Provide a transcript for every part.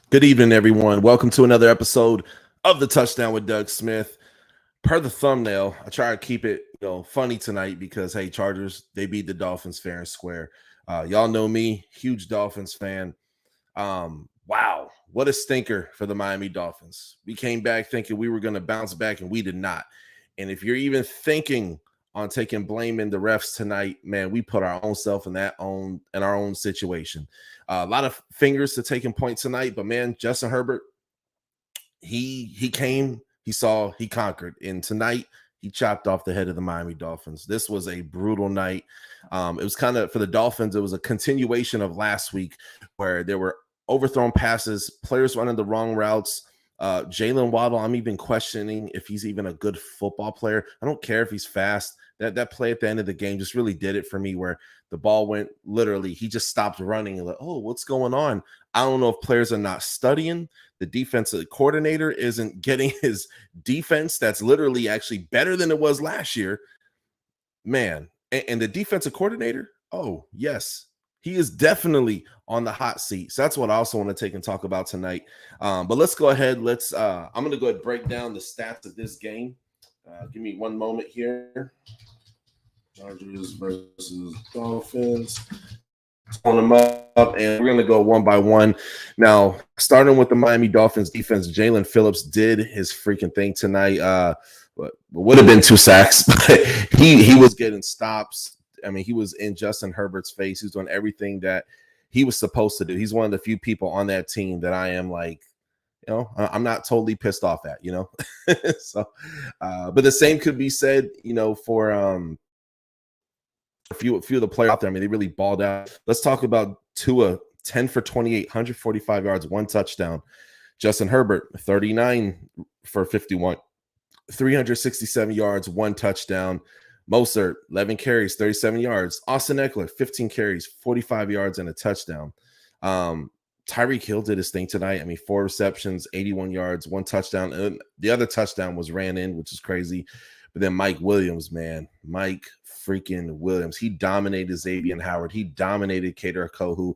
Good evening, everyone. Welcome to another episode of the Touchdown with Doug Smith. Per the thumbnail, I try to keep it, funny tonight because hey, Chargers, they beat the Dolphins fair and square. Y'all know me, huge Dolphins fan. Wow, what a stinker for the Miami Dolphins. We came back thinking we were going to bounce back, and we did not. And if you're even thinking on taking blame in the refs tonight, man, we put our own self in our own situation. A lot of fingers to taking point tonight, but man, Justin Herbert, he came, he saw, he conquered, and tonight he chopped off the head of the Miami Dolphins. This was a brutal night. It was kind of for the Dolphins. It was a continuation of last week where there were overthrown passes, players running the wrong routes. Jalen Waddle, I'm even questioning if he's even a good football player. I don't care if he's fast. That play at the end of the game just really did it for me, where the ball went literally, he just stopped running and like, oh, what's going on? I don't know if players are not studying. The defensive coordinator isn't getting his defense that's literally actually better than it was last year. Man, and the defensive coordinator, oh, yes, he is definitely on the hot seat. So that's what I also want to take and talk about tonight. But let's go ahead. I'm going to go ahead and break down the stats of this game. Give me one moment here. Chargers versus Dolphins. On them up, and we're going to go one by one. Now, starting with the Miami Dolphins defense, Jalen Phillips did his freaking thing tonight. Would have been 2 sacks, but he was getting stops. I mean, he was in Justin Herbert's face. He was doing everything that he was supposed to do. He's one of the few people on that team that I am like, I'm not totally pissed off at, So, but the same could be said, for a few of the players out there. I mean, they really balled out. Let's talk about Tua, 10 for 28, 145 yards, 1 touchdown. Justin Herbert, 39 for 51, 367 yards, 1 touchdown. Mostert, 11 carries, 37 yards. Austin Eckler, 15 carries, 45 yards, and a touchdown. Tyreek Hill did his thing tonight. I mean, 4 receptions, 81 yards, 1 touchdown. And the other touchdown was ran in, which is crazy. But then Mike Williams, man, Mike freaking Williams. He dominated Xavier Howard. He dominated Kader Kohu.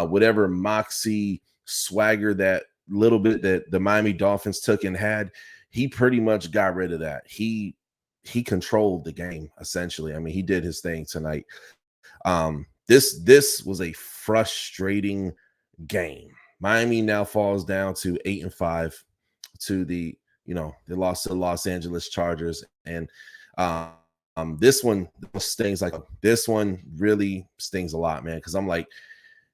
Whatever moxie, swagger, that little bit that the Miami Dolphins took and had, he pretty much got rid of that. He controlled the game, essentially. I mean, he did his thing tonight. This was a frustrating game. Miami now falls down to 8-5 to they lost to the Los Angeles Chargers. And this one stings. This one really stings a lot, man, because I'm like,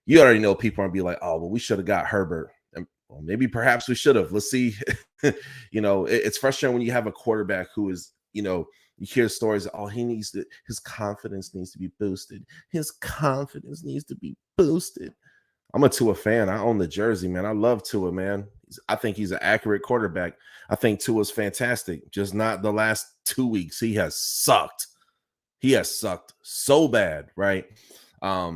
you already know people are gonna be like, oh, well, we should have got Herbert. And well, maybe perhaps we should have. Let's see. It's frustrating when you have a quarterback who is, you hear stories, oh, his confidence needs to be boosted. His confidence needs to be boosted. I'm a Tua fan. I own the jersey, man. I love Tua, man. I think he's an accurate quarterback. I think Tua's fantastic. Just not the last 2 weeks. He has sucked. He has sucked so bad, right? I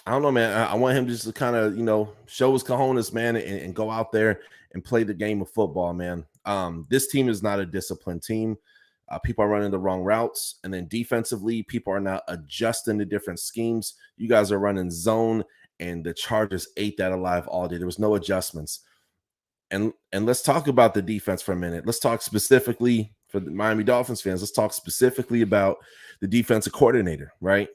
don't know, man. I want him just to kind of, show his cojones, man, and go out there and play the game of football, man. This team is not a disciplined team. People are running the wrong routes. And then defensively, people are now adjusting to different schemes. You guys are running zone, and the Chargers ate that alive all day. There was no adjustments. And let's talk about the defense for a minute. Let's talk specifically for the Miami Dolphins fans. Let's talk specifically about the defensive coordinator, right?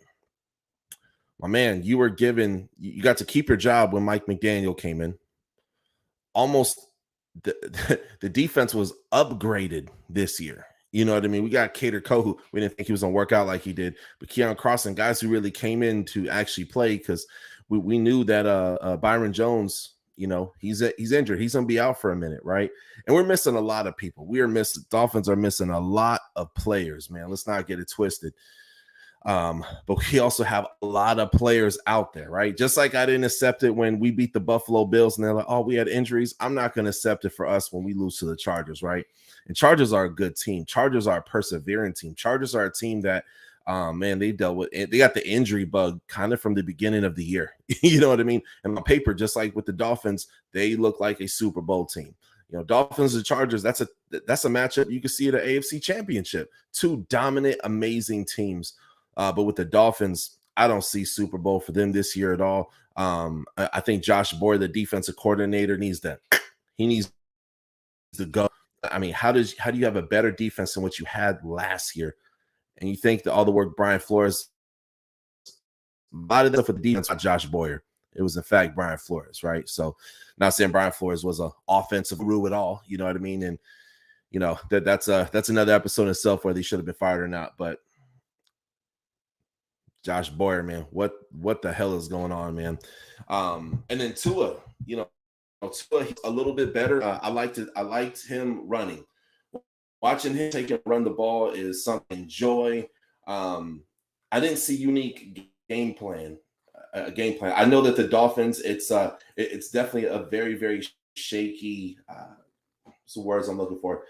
My man, you got to keep your job when Mike McDaniel came in. Almost the defense was upgraded this year. You know what I mean? We got Kader Kohu. We didn't think he was going to work out like he did. But Keon Crossen, guys who really came in to actually play, because we knew that Byron Jones, he's injured. He's going to be out for a minute, right? And we're missing a lot of people. Dolphins are missing a lot of players, man. Let's not get it twisted. But we also have a lot of players out there, right? Just like I didn't accept it when we beat the Buffalo Bills and they're like, oh, we had injuries. I'm not going to accept it for us when we lose to the Chargers, right? And Chargers are a good team. Chargers are a persevering team. Chargers are a team that, man, they got the injury bug kind of from the beginning of the year. You know what I mean? And on paper, just like with the Dolphins, they look like a Super Bowl team. Dolphins and Chargers, that's a matchup you can see at an AFC Championship. 2 dominant, amazing teams. But with the Dolphins, I don't see Super Bowl for them this year at all. I think Josh Boyer, the defensive coordinator, needs to go. I mean, how do you have a better defense than what you had last year? And you think that all the work Brian Flores, a lot of that for the defense, not Josh Boyer. It was in fact Brian Flores, right? So, not saying Brian Flores was an offensive guru at all, you know what I mean? And that's another episode in itself whether he should have been fired or not. But Josh Boyer, man, what the hell is going on, man? And then Tua, Tua, he's a little bit better. I liked him running. Watching him take and run the ball is something to enjoy. I didn't see unique game plan. I know that the Dolphins, it's definitely a very, very shaky. What's the words I'm looking for?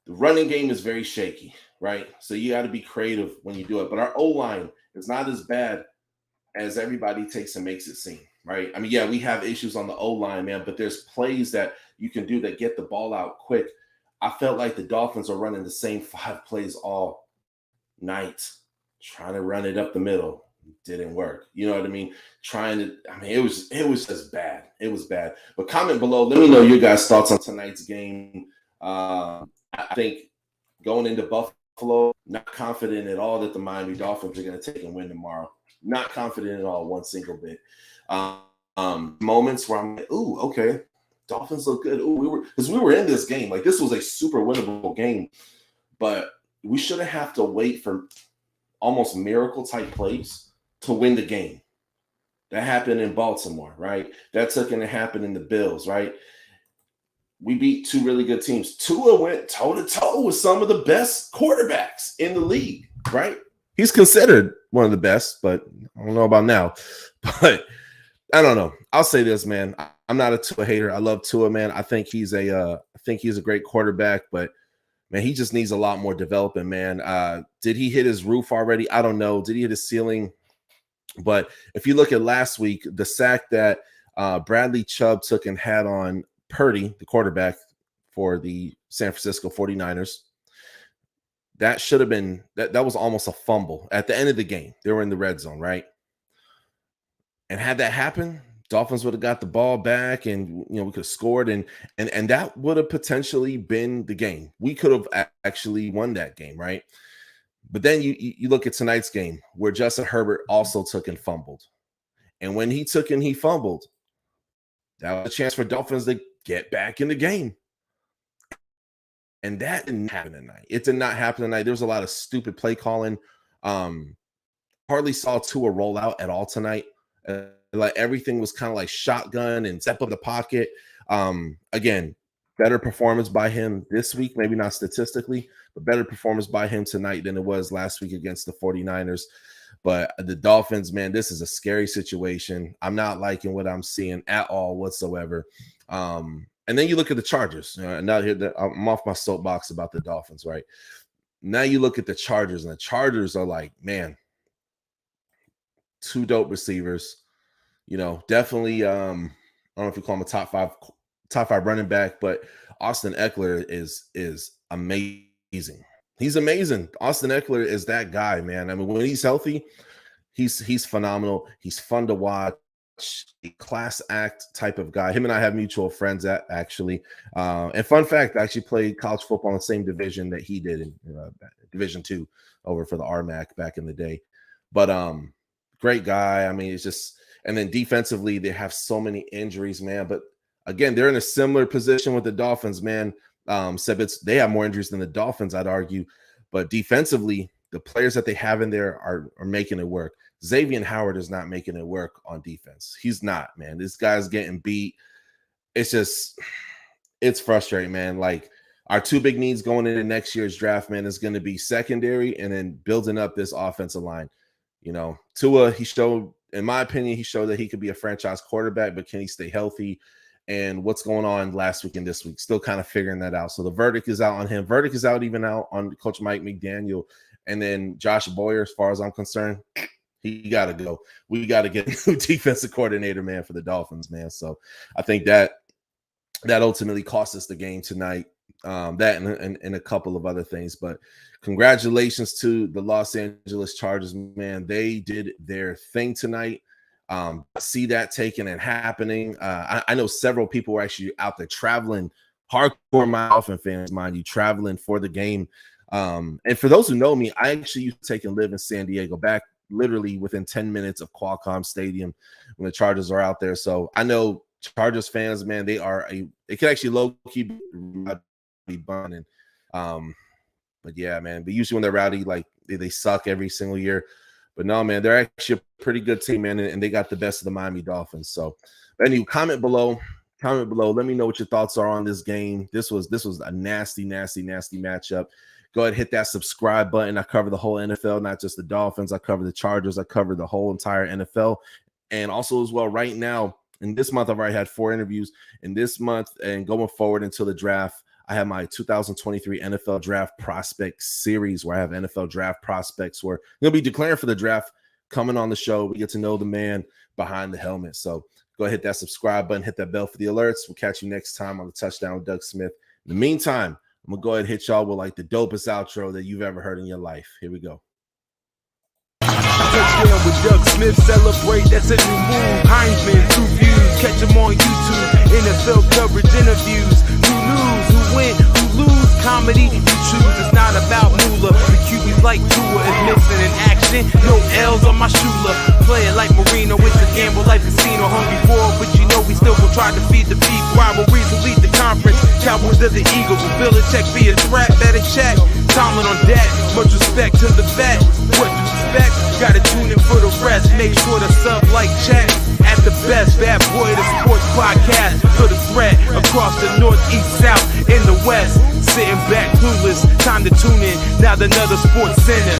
The running game is very shaky, right? So you got to be creative when you do it. But our O-line is not as bad as everybody takes and makes it seem, right? I mean, yeah, we have issues on the O-line, man, but there's plays that you can do that get the ball out quick. I felt like the Dolphins are running the same 5 plays all night, trying to run it up the middle. Didn't work. You know what I mean? It was just bad. It was bad. But comment below. Let me know your guys' thoughts on tonight's game. I think going into Buffalo, not confident at all that the Miami Dolphins are going to take and win tomorrow. Not confident at all, one single bit. Moments where I'm like, ooh, okay, Dolphins look good. Ooh, we were in this game. Like, this was a super winnable game, but we shouldn't have to wait for almost miracle type plays to win the game. That happened in Baltimore, right? That took and it happened in the Bills, right? We beat 2 really good teams. Tua went toe-to-toe with some of the best quarterbacks in the league, right? He's considered one of the best, but I don't know about now. But I don't know. I'll say this, man. I'm not a Tua hater. I love Tua, man. I think he's a great quarterback, but man, he just needs a lot more development, man. Did he hit his roof already? I don't know. Did he hit his ceiling? But if you look at last week, the sack that Bradley Chubb took and had on Purdy, the quarterback for the San Francisco 49ers, that should have been that was almost a fumble at the end of the game. They were in the red zone, right? And had that happened, Dolphins would have got the ball back, and we could have scored, and that would have potentially been the game. We could have actually won that game, right? But then you look at tonight's game where Justin Herbert also took and fumbled, and when he took and he fumbled, that was a chance for Dolphins to get back in the game. And that didn't happen tonight. It did not happen tonight. There was a lot of stupid play calling. Hardly saw Tua roll out at all tonight. Like, everything was kind of like shotgun and step up the pocket. Again, better performance by him this week, maybe not statistically, but better performance by him tonight than it was last week against the 49ers. But the Dolphins, man, this is a scary situation. I'm not liking what I'm seeing at all whatsoever. And then you look at the Chargers. Now here, I'm off my soapbox about the Dolphins, right? Now you look at the Chargers, and the Chargers are like, man, 2 dope receivers. Definitely. I don't know if you call him a top five running back, but Austin Eckler is amazing. He's amazing. Austin Eckler is that guy, man. I mean, when he's healthy, he's phenomenal. He's fun to watch. A class act type of guy. Him and I have mutual friends actually. And fun fact, I actually played college football in the same division that he did in Division II over for the RMAC back in the day. But great guy. I mean, it's just, and then defensively, they have so many injuries, man. But again, they're in a similar position with the Dolphins, man. They have more injuries than the Dolphins, I'd argue. But defensively, the players that they have in there are making it work. Xavier Howard is not making it work on defense. He's not, man. This guy's getting beat. It's frustrating, man. Like, our 2 big needs going into next year's draft, man, is going to be secondary and then building up this offensive line. Tua, he showed, in my opinion, that he could be a franchise quarterback, but can he stay healthy? And what's going on last week and this week? Still kind of figuring that out. So the verdict is out on him. Verdict is out even out on Coach Mike McDaniel. And then Josh Boyer, as far as I'm concerned, he got to go. We got to get a new defensive coordinator, man, for the Dolphins, man. So I think that ultimately cost us the game tonight. That and a couple of other things. But congratulations to the Los Angeles Chargers, man. They did their thing tonight. See that taking and happening. I know several people were actually out there traveling, hardcore Dolphin fans, mind you, traveling for the game. And for those who know me, I actually used to take and live in San Diego, back literally within 10 minutes of Qualcomm Stadium when the Chargers are out there. So I know Chargers fans, man, they can actually low-key be bunning. But yeah, man, but usually when they're rowdy, like they suck every single year. But no, man, they're actually a pretty good team, man, and they got the best of the Miami Dolphins. So, but anyway, comment below. Let me know what your thoughts are on this game. This was a nasty matchup. Go ahead and hit that subscribe button. I cover the whole NFL, not just the Dolphins. I cover the Chargers. I cover the whole entire NFL. And also as well, right now, in this month, I've already had 4 interviews. In this month and going forward until the draft, I have my 2023 NFL Draft Prospect Series where I have NFL Draft Prospects where they'll be declaring for the draft, coming on the show. We get to know the man behind the helmet. So go ahead, hit that subscribe button, hit that bell for the alerts. We'll catch you next time on the Touchdown with Doug Smith. In the meantime, I'm going to go ahead and hit y'all with like the dopest outro that you've ever heard in your life. Here we go. Touchdown with Doug Smith, celebrate, that's a new move. Heisman, 2 views, catch him on YouTube. NFL coverage, interviews, who lose, who win, who lose. Comedy, you choose, it's not about moolah. The QB's like Tua is missing in action. No L's on my shula. Play it like Marino, it's a gamble like casino. Hungry for it, but you know we still gon' try to feed the beef. Rivalries will lead the conference. Cowboys of the Eagles, will Belichick be a threat? Better check. Tomlin on deck, much respect to the vet. What you expect? Gotta tune in for the rest. Make sure to sub, like, check. At the best, bad boy, the sports podcast. For the threat across the north, east, south, in the west. Sitting back clueless, time to tune in. Now another sports center.